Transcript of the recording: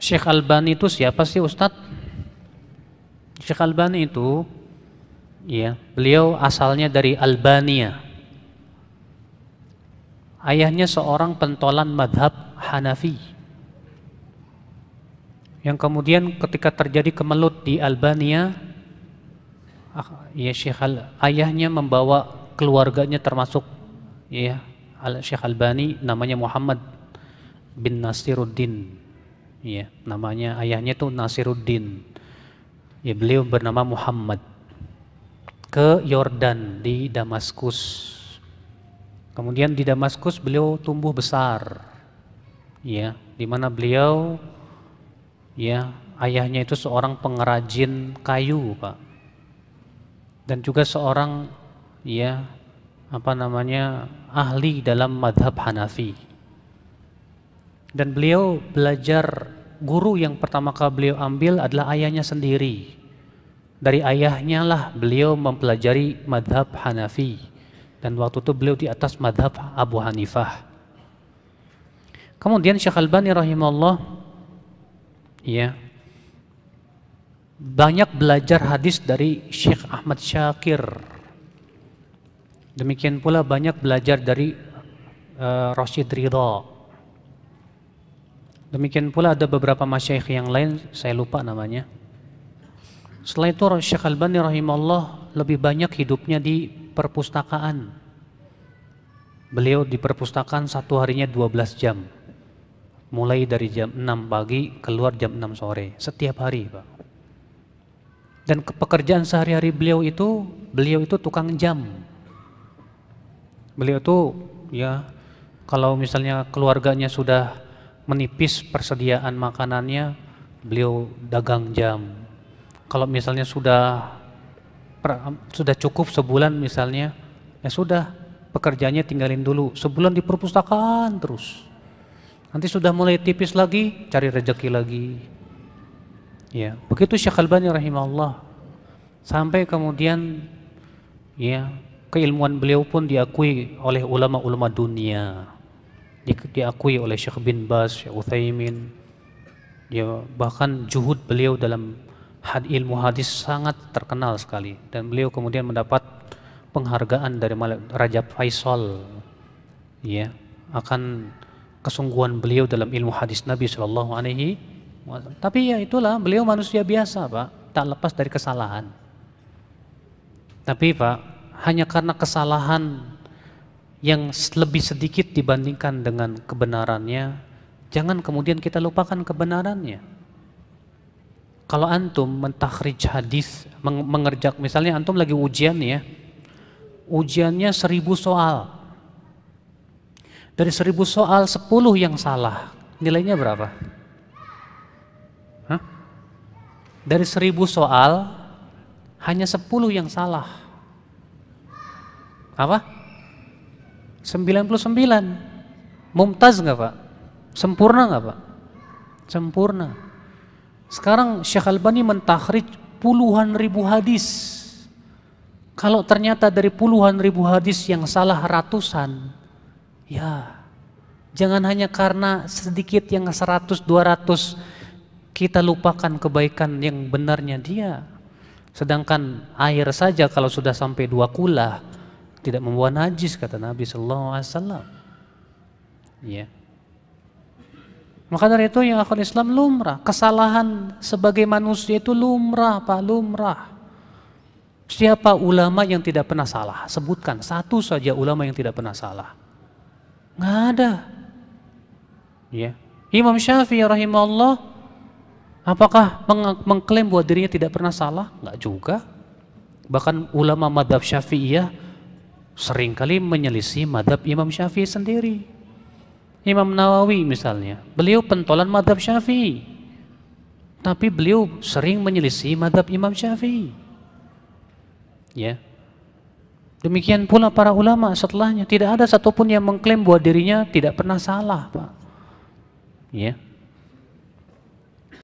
Syekh Albani itu siapa sih Ustadz? Syekh Albani itu, ya, beliau asalnya dari Albania. Ayahnya seorang pentolan madhab Hanafi, yang kemudian ketika terjadi kemelut di Albania, ya ayahnya membawa keluarganya termasuk, ya, Syekh Albani, namanya Muhammad bin Nasiruddin, ya, namanya ayahnya itu Nasiruddin, ya, beliau bernama Muhammad, ke Yordan di Damaskus. Kemudian di Damaskus beliau tumbuh besar, ya, di mana beliau, ya, ayahnya itu seorang pengrajin kayu, Pak, dan juga seorang, ya, ahli dalam madhab Hanafi. Dan beliau belajar, guru yang pertama kali beliau ambil adalah ayahnya sendiri. Dari ayahnya lah beliau mempelajari madhab Hanafi, dan waktu itu beliau di atas madhab Abu Hanifah. Kemudian Syekh Albani rahimahullah, ya, banyak belajar hadis dari Syekh Ahmad Syakir. Demikian pula banyak belajar dari Rashid Ridha. Demikian pula ada beberapa masyayikh yang lain, saya lupa namanya. Setelah itu Syekh Albani rahimahullah lebih banyak hidupnya di perpustakaan. Beliau di perpustakaan satu harinya 12 jam. Mulai dari jam 6 pagi keluar jam 6 sore setiap hari, Pak. Dan pekerjaan sehari-hari beliau itu tukang jam. Beliau itu, ya, kalau misalnya keluarganya sudah menipis persediaan makanannya, beliau dagang jam. Kalau misalnya sudah cukup sebulan misalnya, ya sudah, pekerjaannya tinggalin dulu, sebulan di perpustakaan terus. Nanti sudah mulai tipis lagi, cari rezeki lagi. Ya, begitu Syekh Albani rahimahullah. Sampai kemudian, ya, keilmuan beliau pun diakui oleh ulama-ulama dunia. Diakui oleh Syekh bin Baz, Syekh Utsaimin. Ya, bahkan juhud beliau dalam ilmu hadis sangat terkenal sekali, dan beliau kemudian mendapat penghargaan dari Raja Faisal, ya, akan kesungguhan beliau dalam ilmu hadis Nabi Shallallahu Alaihi Wasallam. Tapi ya itulah, beliau manusia biasa, Pak, tak lepas dari kesalahan. Tapi Pak, hanya karena kesalahan yang lebih sedikit dibandingkan dengan kebenarannya, jangan kemudian kita lupakan kebenarannya. Kalau antum mentakhrij hadis, mengerjak, misalnya antum lagi ujian ya, ujiannya 1000 soal. Dari 1000 soal 10 yang salah, nilainya berapa? Hah? Dari 1000 soal hanya 10 yang salah. Apa? 99. Mumtaz nggak, Pak? Sempurna nggak, Pak? Sempurna. Sekarang Syekh Albani mentakhrij puluhan ribu hadis. Kalau ternyata dari puluhan ribu hadis yang salah ratusan, ya, jangan hanya karena sedikit yang 100, 200 kita lupakan kebaikan yang benarnya dia. Sedangkan air saja kalau sudah sampai 2 kula tidak membawa najis, kata Nabi sallallahu alaihi wasallam. Ya. Maka dari itu yang akhwat Islam, lumrah kesalahan sebagai manusia itu lumrah, Pak, lumrah. Siapa ulama yang tidak pernah salah? Sebutkan satu saja ulama yang tidak pernah salah. Nggak ada. Ya. Imam Syafi'i rahimahullah, apakah mengklaim bahwa dirinya tidak pernah salah? Nggak juga. Bahkan ulama madhab Syafi'iyah seringkali menyelisih madhab Imam Syafi'i sendiri. Imam Nawawi misalnya, beliau pentolan madhab Syafi'i, tapi beliau sering menyelisih madhab Imam Syafi'i. Ya. Demikian pula para ulama setelahnya, tidak ada satupun yang mengklaim bahwa dirinya tidak pernah salah, Pak. Ya.